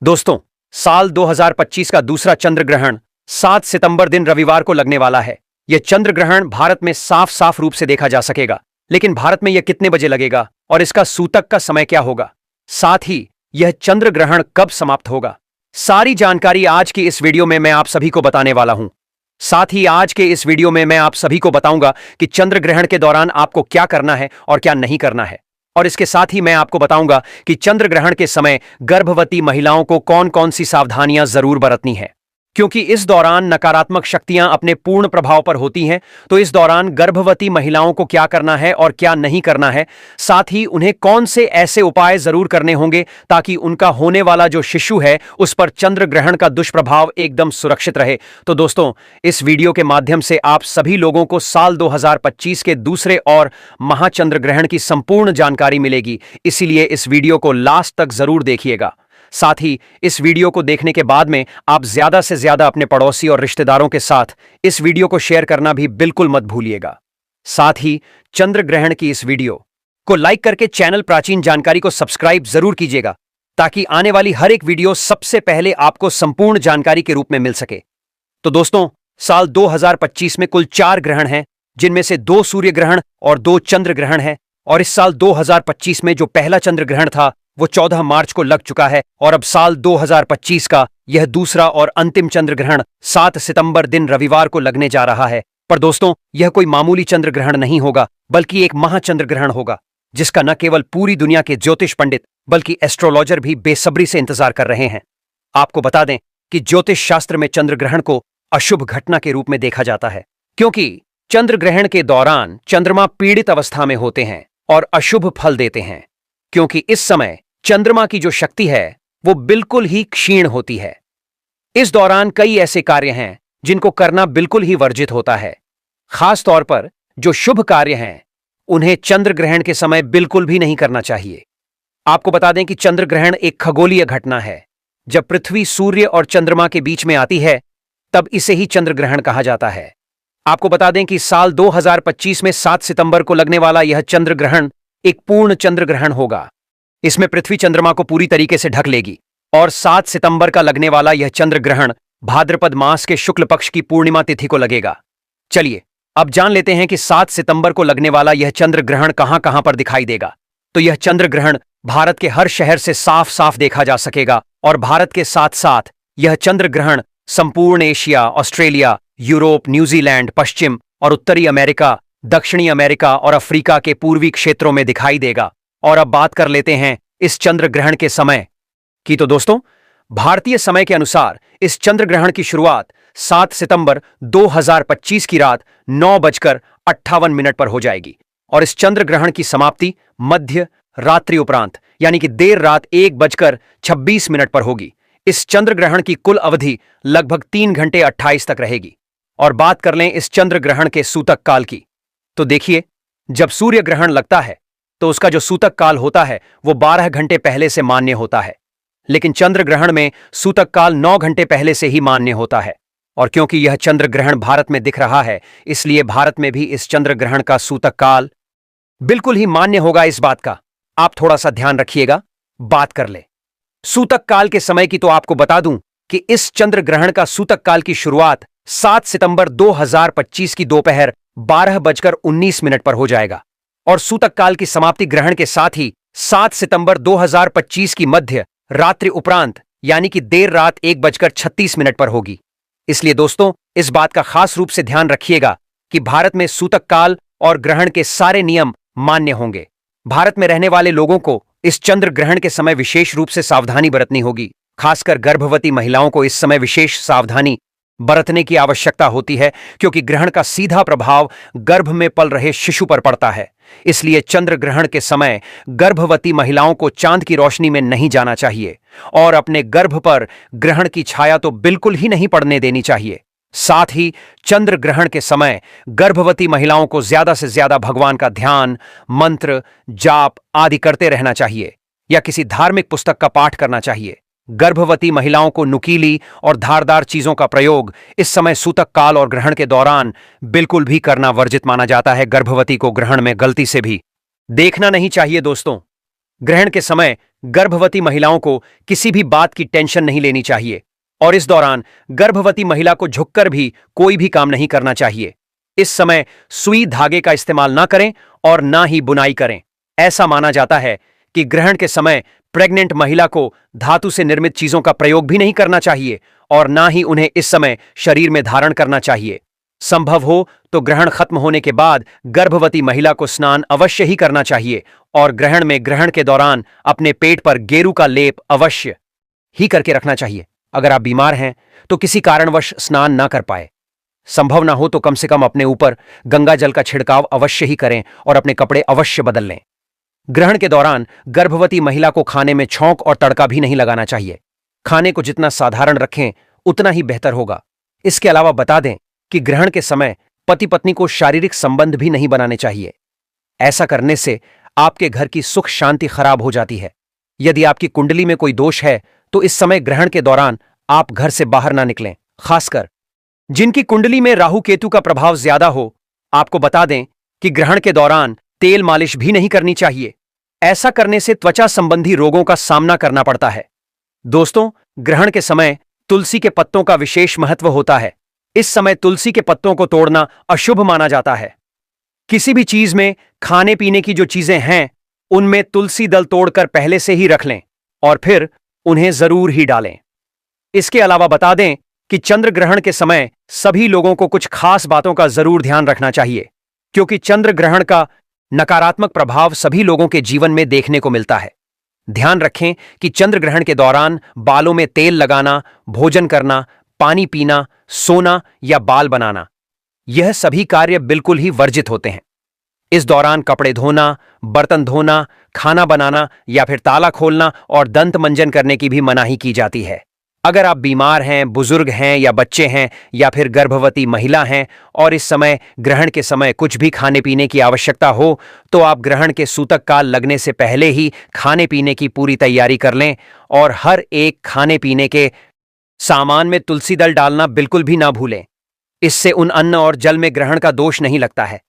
दोस्तों, साल 2025 का दूसरा चंद्र ग्रहण 7 सितंबर दिन रविवार को लगने वाला है। यह चंद्र ग्रहण भारत में साफ साफ रूप से देखा जा सकेगा, लेकिन भारत में यह कितने बजे लगेगा और इसका सूतक का समय क्या होगा, साथ ही यह चंद्र ग्रहण कब समाप्त होगा, सारी जानकारी आज की इस वीडियो में मैं आप सभी को बताने वाला हूं। साथ ही आज के इस वीडियो में मैं आप सभी को बताऊंगा कि चंद्र ग्रहण के दौरान आपको क्या करना है और क्या नहीं करना है। और इसके साथ ही मैं आपको बताऊंगा कि चंद्र ग्रहण के समय गर्भवती महिलाओं को कौन कौन सी सावधानियां जरूर बरतनी है, क्योंकि इस दौरान नकारात्मक शक्तियां अपने पूर्ण प्रभाव पर होती हैं। तो इस दौरान गर्भवती महिलाओं को क्या करना है और क्या नहीं करना है, साथ ही उन्हें कौन से ऐसे उपाय जरूर करने होंगे ताकि उनका होने वाला जो शिशु है उस पर चंद्र ग्रहण का दुष्प्रभाव एकदम सुरक्षित रहे। तो दोस्तों, इस वीडियो के माध्यम से आप सभी लोगों को साल 2025 के दूसरे और महाचंद्र ग्रहण की संपूर्ण जानकारी मिलेगी, इसीलिए इस वीडियो को लास्ट तक जरूर देखिएगा। साथ ही इस वीडियो को देखने के बाद में आप ज्यादा से ज्यादा अपने पड़ोसी और रिश्तेदारों के साथ इस वीडियो को शेयर करना भी बिल्कुल मत भूलिएगा। साथ ही चंद्र ग्रहण की इस वीडियो को लाइक करके चैनल प्राचीन जानकारी को सब्सक्राइब जरूर कीजिएगा, ताकि आने वाली हर एक वीडियो सबसे पहले आपको संपूर्ण जानकारी के रूप में मिल सके। तो दोस्तों, साल 2025 में कुल 4 ग्रहण हैं, जिनमें से 2 सूर्य ग्रहण और 2 चंद्र ग्रहण हैं। और इस साल 2025 में जो पहला चंद्र ग्रहण था वो 14 मार्च को लग चुका है, और अब साल 2025 का यह दूसरा और अंतिम चंद्र ग्रहण 7 सितंबर दिन रविवार को लगने जा रहा है। पर दोस्तों, यह कोई मामूली चंद्र ग्रहण नहीं होगा, बल्कि एक महाचंद्र ग्रहण होगा, जिसका न केवल पूरी दुनिया के ज्योतिष पंडित बल्कि एस्ट्रोलॉजर भी बेसब्री से इंतजार कर रहे हैं। आपको बता दें कि ज्योतिष शास्त्र में चंद्र ग्रहण को अशुभ घटना के रूप में देखा जाता है, क्योंकि चंद्र ग्रहण के दौरान चंद्रमा पीड़ित अवस्था में होते हैं और अशुभ फल देते हैं, क्योंकि इस समय चंद्रमा की जो शक्ति है वो बिल्कुल ही क्षीण होती है। इस दौरान कई ऐसे कार्य हैं जिनको करना बिल्कुल ही वर्जित होता है। खास तौर पर जो शुभ कार्य हैं उन्हें चंद्र ग्रहण के समय बिल्कुल भी नहीं करना चाहिए। आपको बता दें कि चंद्र ग्रहण एक खगोलीय घटना है। जब पृथ्वी सूर्य और चंद्रमा के बीच में आती है तब इसे ही चंद्र ग्रहण कहा जाता है। आपको बता दें कि साल 2025 में 7 सितंबर को लगने वाला यह चंद्र ग्रहण एक पूर्ण चंद्र ग्रहण होगा। इसमें पृथ्वी चंद्रमा को पूरी तरीके से ढक लेगी, और 7 सितंबर का लगने वाला यह चंद्र ग्रहण भाद्रपद मास के शुक्ल पक्ष की पूर्णिमा तिथि को लगेगा। चलिए अब जान लेते हैं कि 7 सितंबर को लगने वाला यह चंद्र ग्रहण कहां कहां पर दिखाई देगा। तो यह चंद्र ग्रहण भारत के हर शहर से साफ साफ देखा जा सकेगा, और भारत के साथ साथ यह चंद्र ग्रहण संपूर्ण एशिया, ऑस्ट्रेलिया, यूरोप, न्यूजीलैंड, पश्चिम और उत्तरी अमेरिका, दक्षिणी अमेरिका और अफ्रीका के पूर्वी क्षेत्रों में दिखाई देगा। और अब बात कर लेते हैं इस चंद्र ग्रहण के समय की। तो दोस्तों, भारतीय समय के अनुसार इस चंद्र ग्रहण की शुरुआत 7 सितंबर 2025 की रात 9:58 पर हो जाएगी, और इस चंद्र ग्रहण की समाप्ति मध्य रात्रि उपरांत यानी कि देर रात 1:26 पर होगी। इस चंद्र ग्रहण की कुल अवधि लगभग 3 घंटे 28 तक रहेगी। और बात कर लें इस चंद्र ग्रहण के सूतक काल की, तो देखिए, जब सूर्य ग्रहण लगता है तो उसका जो सूतक काल होता है वो 12 घंटे पहले से मान्य होता है, लेकिन चंद्र ग्रहण में सूतक काल 9 घंटे पहले से ही मान्य होता है। और क्योंकि यह चंद्र ग्रहण भारत में दिख रहा है, इसलिए भारत में भी इस चंद्र ग्रहण का सूतक काल बिल्कुल ही मान्य होगा। इस बात का आप थोड़ा सा ध्यान रखिएगा। बात कर ले सूतक काल के समय की, तो आपको बता दूं कि इस चंद्र ग्रहण का सूतक काल की शुरुआत 7 सितंबर 2025 की दोपहर 12:19 पर हो जाएगा, और सूतक काल की समाप्ति ग्रहण के साथ ही 7 सितंबर 2025 की मध्य रात्रि उपरांत यानी कि देर रात 1:36 पर होगी। इसलिए दोस्तों, इस बात का खास रूप से ध्यान रखिएगा कि भारत में सूतक काल और ग्रहण के सारे नियम मान्य होंगे। भारत में रहने वाले लोगों को इस चंद्र ग्रहण के समय विशेष रूप से सावधानी बरतनी होगी। खासकर गर्भवती महिलाओं को इस समय विशेष सावधानी बरतने की आवश्यकता होती है, क्योंकि ग्रहण का सीधा प्रभाव गर्भ में पल रहे शिशु पर पड़ता है। इसलिए चंद्र ग्रहण के समय गर्भवती महिलाओं को चांद की रोशनी में नहीं जाना चाहिए, और अपने गर्भ पर ग्रहण की छाया तो बिल्कुल ही नहीं पड़ने देनी चाहिए। साथ ही चंद्र ग्रहण के समय गर्भवती महिलाओं को ज्यादा से ज्यादा भगवान का ध्यान, मंत्र, जाप आदि करते रहना चाहिए, या किसी धार्मिक पुस्तक का पाठ करना चाहिए। गर्भवती महिलाओं को नुकीली और धारदार चीजों का प्रयोग इस समय सूतक काल और ग्रहण के दौरान बिल्कुल भी करना वर्जित माना जाता है। गर्भवती को ग्रहण में गलती से भी देखना नहीं चाहिए दोस्तों। ग्रहण के समय गर्भवती महिलाओं को किसी भी बात की टेंशन नहीं लेनी चाहिए और इस दौरान गर्भवती महिला को झुककर भी कोई भी काम नहीं करना चाहिए। इस समय सुई धागे का इस्तेमाल ना करें और ना ही बुनाई करें। ऐसा माना जाता है कि ग्रहण के समय प्रेग्नेंट महिला को धातु से निर्मित चीजों का प्रयोग भी नहीं करना चाहिए और ना ही उन्हें इस समय शरीर में धारण करना चाहिए। संभव हो तो ग्रहण खत्म होने के बाद गर्भवती महिला को स्नान अवश्य ही करना चाहिए और ग्रहण के दौरान अपने पेट पर गेरू का लेप अवश्य ही करके रखना चाहिए। अगर आप बीमार हैं तो किसी कारणवश स्नान ना कर पाए, संभव ना हो तो कम से कम अपने ऊपर गंगा जल का छिड़काव अवश्य ही करें और अपने कपड़े अवश्य बदल लें। ग्रहण के दौरान गर्भवती महिला को खाने में छौंक और तड़का भी नहीं लगाना चाहिए। खाने को जितना साधारण रखें उतना ही बेहतर होगा। इसके अलावा बता दें कि ग्रहण के समय पति पत्नी को शारीरिक संबंध भी नहीं बनाने चाहिए। ऐसा करने से आपके घर की सुख शांति खराब हो जाती है। यदि आपकी कुंडली में कोई दोष है तो इस समय ग्रहण के दौरान आप घर से बाहर ना निकलें। खासकर जिनकी कुंडली में राहु केतु का प्रभाव ज्यादा हो, आपको बता दें कि ग्रहण के दौरान तेल मालिश भी नहीं करनी चाहिए। ऐसा करने से त्वचा संबंधी रोगों का सामना करना पड़ता है। दोस्तों, ग्रहण के समय तुलसी के पत्तों का विशेष महत्व होता है। इस समय तुलसी के पत्तों को तोड़ना अशुभ माना जाता है। किसी भी चीज में खाने पीने की जो चीजें हैं उनमें तुलसी दल तोड़कर पहले से ही रख लें और फिर उन्हें जरूर ही डालें। इसके अलावा बता दें कि चंद्र ग्रहण के समय सभी लोगों को कुछ खास बातों का जरूर ध्यान रखना चाहिए, क्योंकि चंद्र ग्रहण का नकारात्मक प्रभाव सभी लोगों के जीवन में देखने को मिलता है। ध्यान रखें कि चंद्र ग्रहण के दौरान बालों में तेल लगाना, भोजन करना, पानी पीना, सोना या बाल बनाना, यह सभी कार्य बिल्कुल ही वर्जित होते हैं। इस दौरान कपड़े धोना, बर्तन धोना, खाना बनाना या फिर ताला खोलना और दंत मंजन करने की भी मनाही की जाती है। अगर आप बीमार हैं, बुजुर्ग हैं या बच्चे हैं या फिर गर्भवती महिला हैं और इस समय ग्रहण के समय कुछ भी खाने पीने की आवश्यकता हो तो आप ग्रहण के सूतक काल लगने से पहले ही खाने पीने की पूरी तैयारी कर लें और हर एक खाने पीने के सामान में तुलसी दल डालना बिल्कुल भी ना भूलें। इससे उन अन्न और जल में ग्रहण का दोष नहीं लगता है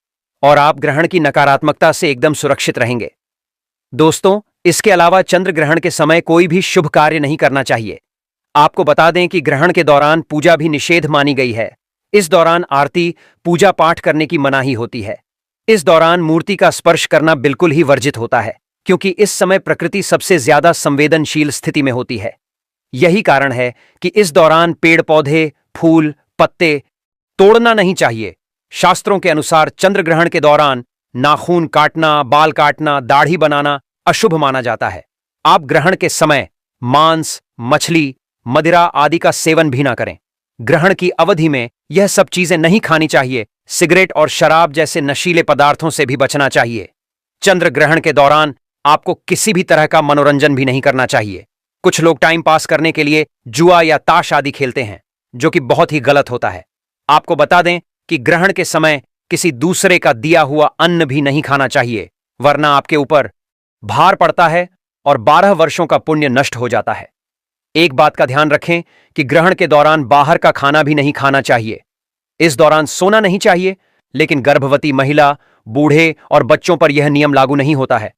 और आप ग्रहण की नकारात्मकता से एकदम सुरक्षित रहेंगे। दोस्तों, इसके अलावा चंद्र ग्रहण के समय कोई भी शुभ कार्य नहीं करना चाहिए। आपको बता दें कि ग्रहण के दौरान पूजा भी निषेध मानी गई है। इस दौरान आरती, पूजा पाठ करने की मनाही होती है। इस दौरान मूर्ति का स्पर्श करना बिल्कुल ही वर्जित होता है, क्योंकि इस समय प्रकृति सबसे ज्यादा संवेदनशील स्थिति में होती है। यही कारण है कि इस दौरान पेड़ पौधे, फूल, पत्ते तोड़ना नहीं चाहिए। शास्त्रों के अनुसार चंद्र ग्रहण के दौरान नाखून काटना, बाल काटना, दाढ़ी बनाना अशुभ माना जाता है। आप ग्रहण के समय मांस, मछली, मदिरा आदि का सेवन भी ना करें। ग्रहण की अवधि में यह सब चीजें नहीं खानी चाहिए। सिगरेट और शराब जैसे नशीले पदार्थों से भी बचना चाहिए। चंद्र ग्रहण के दौरान आपको किसी भी तरह का मनोरंजन भी नहीं करना चाहिए। कुछ लोग टाइम पास करने के लिए जुआ या ताश आदि खेलते हैं, जो कि बहुत ही गलत होता है। आपको बता दें कि ग्रहण के समय किसी दूसरे का दिया हुआ अन्न भी नहीं खाना चाहिए, वरना आपके ऊपर भार पड़ता है और 12 वर्षों का पुण्य नष्ट हो जाता है। एक बात का ध्यान रखें कि ग्रहण के दौरान बाहर का खाना भी नहीं खाना चाहिए। इस दौरान सोना नहीं चाहिए, लेकिन गर्भवती महिला, बूढ़े और बच्चों पर यह नियम लागू नहीं होता है।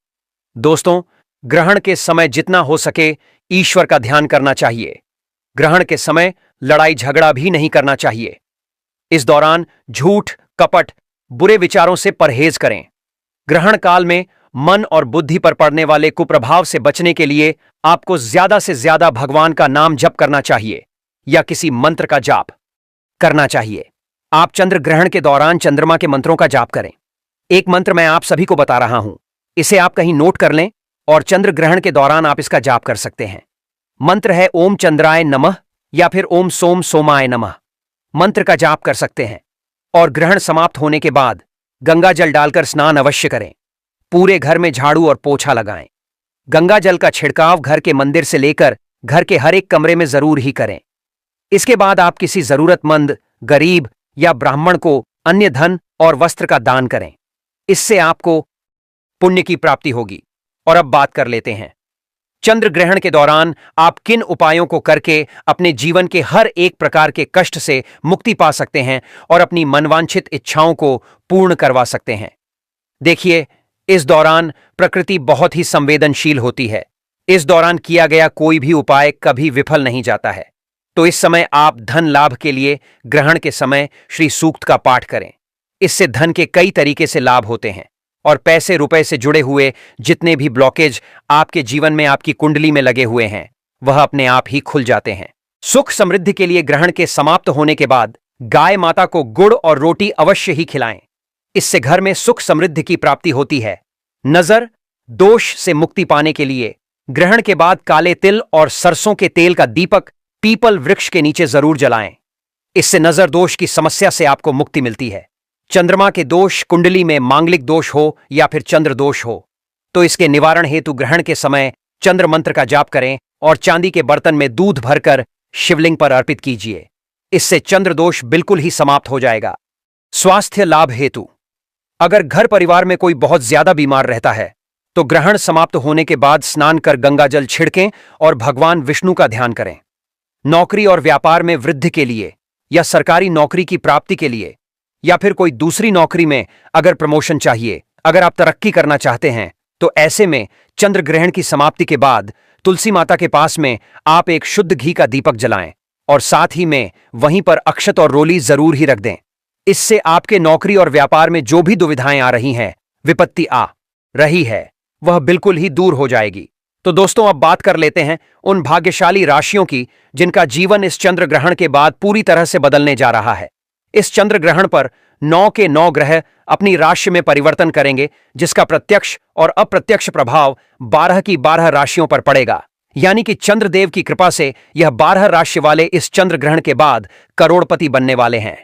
दोस्तों, ग्रहण के समय जितना हो सके ईश्वर का ध्यान करना चाहिए। ग्रहण के समय लड़ाई झगड़ा भी नहीं करना चाहिए। इस दौरान झूठ, कपट, बुरे विचारों से परहेज करें। ग्रहण काल में मन और बुद्धि पर पड़ने वाले कुप्रभाव से बचने के लिए आपको ज्यादा से ज्यादा भगवान का नाम जप करना चाहिए या किसी मंत्र का जाप करना चाहिए। आप चंद्र ग्रहण के दौरान चंद्रमा के मंत्रों का जाप करें। एक मंत्र मैं आप सभी को बता रहा हूं, इसे आप कहीं नोट कर लें और चंद्र ग्रहण के दौरान आप इसका जाप कर सकते हैं। मंत्र है ओम चंद्राय नमः या फिर ओम सोम सोमाय नमः। मंत्र का जाप कर सकते हैं और ग्रहण समाप्त होने के बाद गंगा जल डालकर स्नान अवश्य करें। पूरे घर में झाड़ू और पोछा लगाएं। गंगा जल का छिड़काव घर के मंदिर से लेकर घर के हर एक कमरे में जरूर ही करें। इसके बाद आप किसी जरूरतमंद, गरीब या ब्राह्मण को अन्य धन और वस्त्र का दान करें। इससे आपको पुण्य की प्राप्ति होगी। और अब बात कर लेते हैं चंद्र ग्रहण के दौरान आप किन उपायों को करके अपने जीवन के हर एक प्रकार के कष्ट से मुक्ति पा सकते हैं और अपनी मनवांछित इच्छाओं को पूर्ण करवा सकते हैं। देखिए, इस दौरान प्रकृति बहुत ही संवेदनशील होती है। इस दौरान किया गया कोई भी उपाय कभी विफल नहीं जाता है। तो इस समय आप धन लाभ के लिए ग्रहण के समय श्री सूक्त का पाठ करें। इससे धन के कई तरीके से लाभ होते हैं और पैसे रुपए से जुड़े हुए जितने भी ब्लॉकेज आपके जीवन में आपकी कुंडली में लगे हुए हैं वह अपने आप ही खुल जाते हैं। सुख समृद्धि के लिए ग्रहण के समाप्त होने के बाद गाय माता को गुड़ और रोटी अवश्य ही खिलाएं। इससे घर में सुख समृद्धि की प्राप्ति होती है। नजर दोष से मुक्ति पाने के लिए ग्रहण के बाद काले तिल और सरसों के तेल का दीपक पीपल वृक्ष के नीचे जरूर जलाएं। इससे नजर दोष की समस्या से आपको मुक्ति मिलती है। चंद्रमा के दोष, कुंडली में मांगलिक दोष हो या फिर चंद्र दोष हो तो इसके निवारण हेतु ग्रहण के समय चंद्र मंत्र का जाप करें और चांदी के बर्तन में दूध भरकर शिवलिंग पर अर्पित कीजिए। इससे चंद्र दोष बिल्कुल ही समाप्त हो जाएगा। स्वास्थ्य लाभ हेतु अगर घर परिवार में कोई बहुत ज्यादा बीमार रहता है तो ग्रहण समाप्त होने के बाद स्नान कर गंगाजल छिड़कें और भगवान विष्णु का ध्यान करें। नौकरी और व्यापार में वृद्धि के लिए या सरकारी नौकरी की प्राप्ति के लिए या फिर कोई दूसरी नौकरी में अगर प्रमोशन चाहिए, अगर आप तरक्की करना चाहते हैं तो ऐसे में चंद्र ग्रहण की समाप्ति के बाद तुलसी माता के पास में आप एक शुद्ध घी का दीपक जलाएं और साथ ही में वहीं पर अक्षत और रोली जरूर ही रख दें। इससे आपके नौकरी और व्यापार में जो भी दुविधाएं आ रही हैं, विपत्ति आ रही है, वह बिल्कुल ही दूर हो जाएगी। तो दोस्तों अब बात कर लेते हैं उन भाग्यशाली राशियों की जिनका जीवन इस चंद्र ग्रहण के बाद पूरी तरह से बदलने जा रहा है। इस चंद्र ग्रहण पर 9 के 9 ग्रह अपनी राशि में परिवर्तन करेंगे जिसका प्रत्यक्ष और अप्रत्यक्ष प्रभाव 12 की 12 राशियों पर पड़ेगा। यानी कि चंद्रदेव की कृपा से यह 12 राशि वाले इस चंद्र ग्रहण के बाद करोड़पति बनने वाले हैं।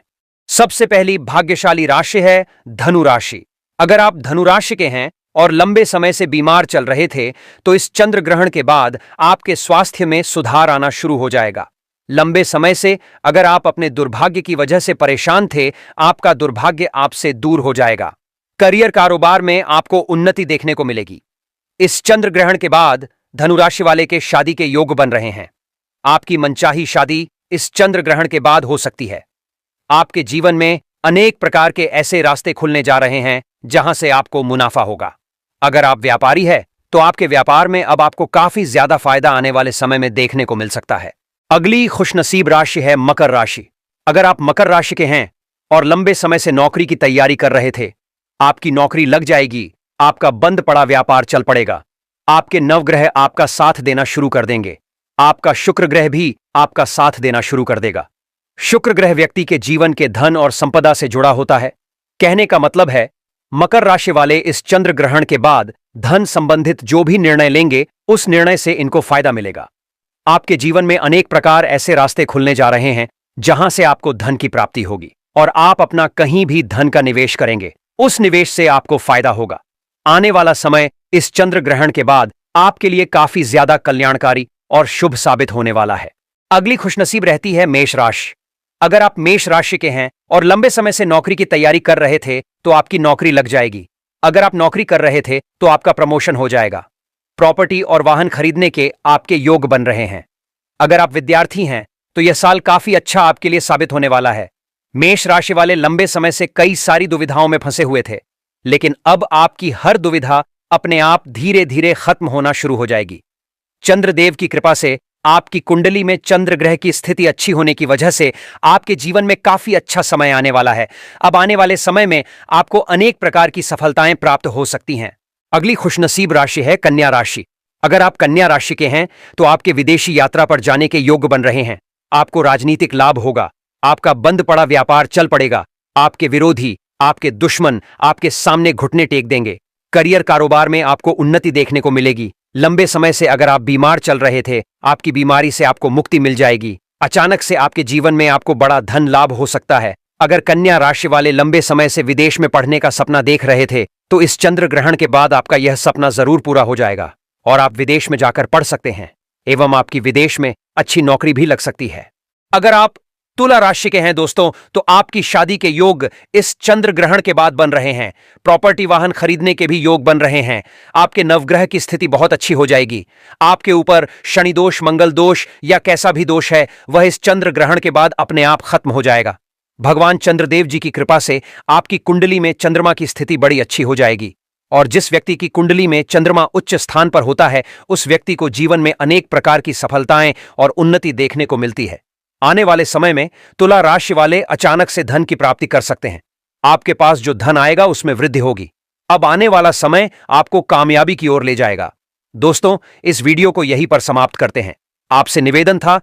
सबसे पहली भाग्यशाली राशि है धनु राशि। अगर आप धनु राशि के हैं और लंबे समय से बीमार चल रहे थे तो इस चंद्र ग्रहण के बाद आपके स्वास्थ्य में सुधार आना शुरू हो जाएगा। लंबे समय से अगर आप अपने दुर्भाग्य की वजह से परेशान थे, आपका दुर्भाग्य आपसे दूर हो जाएगा। करियर कारोबार में आपको उन्नति देखने को मिलेगी। इस चंद्र ग्रहण के बाद धनु राशि वाले के शादी के योग बन रहे हैं। आपकी मनचाही शादी इस चंद्र ग्रहण के बाद हो सकती है। आपके जीवन में अनेक प्रकार के ऐसे रास्ते खुलने जा रहे हैं जहां से आपको मुनाफा होगा। अगर आप व्यापारी हैं तो आपके व्यापार में अब आपको काफी ज्यादा फायदा आने वाले समय में देखने को मिल सकता है। अगली खुशनसीब राशि है मकर राशि। अगर आप मकर राशि के हैं और लंबे समय से नौकरी की तैयारी कर रहे थे, आपकी नौकरी लग जाएगी। आपका बंद पड़ा व्यापार चल पड़ेगा। आपके नवग्रह आपका साथ देना शुरू कर देंगे। आपका शुक्र ग्रह भी आपका साथ देना शुरू कर देगा। शुक्र ग्रह व्यक्ति के जीवन के धन और संपदा से जुड़ा होता है। कहने का मतलब है मकर राशि वाले इस चंद्र ग्रहण के बाद धन संबंधित जो भी निर्णय लेंगे उस निर्णय से इनको फायदा मिलेगा। आपके जीवन में अनेक प्रकार ऐसे रास्ते खुलने जा रहे हैं जहां से आपको धन की प्राप्ति होगी और आप अपना कहीं भी धन का निवेश करेंगे, उस निवेश से आपको फायदा होगा। आने वाला समय इस चंद्र ग्रहण के बाद आपके लिए काफी ज्यादा कल्याणकारी और शुभ साबित होने वाला है। अगली खुशनसीब रहती है मेष राशि। अगर आप मेष राशि के हैं और लंबे समय से नौकरी की तैयारी कर रहे थे तो आपकी नौकरी लग जाएगी। अगर आप नौकरी कर रहे थे तो आपका प्रमोशन हो जाएगा। प्रॉपर्टी और वाहन खरीदने के आपके योग बन रहे हैं। अगर आप विद्यार्थी हैं तो यह साल काफी अच्छा आपके लिए साबित होने वाला है। मेष राशि वाले लंबे समय से कई सारी दुविधाओं में फंसे हुए थे, लेकिन अब आपकी हर दुविधा अपने आप धीरे धीरे खत्म होना शुरू हो जाएगी। चंद्रदेव की कृपा से आपकी कुंडली में चंद्र ग्रह की स्थिति अच्छी होने की वजह से आपके जीवन में काफी अच्छा समय आने वाला है। अब आने वाले समय में आपको अनेक प्रकार की सफलताएं प्राप्त हो सकती हैं। अगली खुशनसीब राशि है कन्या राशि। अगर आप कन्या राशि के हैं तो आपके विदेशी यात्रा पर जाने के योग बन रहे हैं। आपको राजनीतिक लाभ होगा। आपका बंद पड़ा व्यापार चल पड़ेगा। आपके विरोधी, आपके दुश्मन आपके सामने घुटने टेक देंगे। करियर कारोबार में आपको उन्नति देखने को मिलेगी। लंबे समय से अगर आप बीमार चल रहे थे, आपकी बीमारी से आपको मुक्ति मिल जाएगी। अचानक से आपके जीवन में आपको बड़ा धन लाभ हो सकता है। अगर कन्या राशि वाले लंबे समय से विदेश में पढ़ने का सपना देख रहे थे तो इस चंद्र ग्रहण के बाद आपका यह सपना जरूर पूरा हो जाएगा और आप विदेश में जाकर पढ़ सकते हैं एवं आपकी विदेश में अच्छी नौकरी भी लग सकती है। अगर आप तुला राशि के हैं दोस्तों तो आपकी शादी के योग इस चंद्र ग्रहण के बाद बन रहे हैं। प्रॉपर्टी वाहन खरीदने के भी योग बन रहे हैं। आपके नवग्रह की स्थिति बहुत अच्छी हो जाएगी। आपके ऊपर शनि दोष, मंगल दोष या कैसा भी दोष है वह इस चंद्र ग्रहण के बाद अपने आप खत्म हो जाएगा। भगवान चंद्रदेव जी की कृपा से आपकी कुंडली में चंद्रमा की स्थिति बड़ी अच्छी हो जाएगी। और जिस व्यक्ति की कुंडली में चंद्रमा उच्च स्थान पर होता है उस व्यक्ति को जीवन में अनेक प्रकार की सफलताएं और उन्नति देखने को मिलती है। आने वाले समय में तुला राशि वाले अचानक से धन की प्राप्ति कर सकते हैं। आपके पास जो धन आएगा उसमें वृद्धि होगी। अब आने वाला समय आपको कामयाबी की ओर ले जाएगा। दोस्तों, इस वीडियो को यहीं पर समाप्त करते हैं। आपसे निवेदन था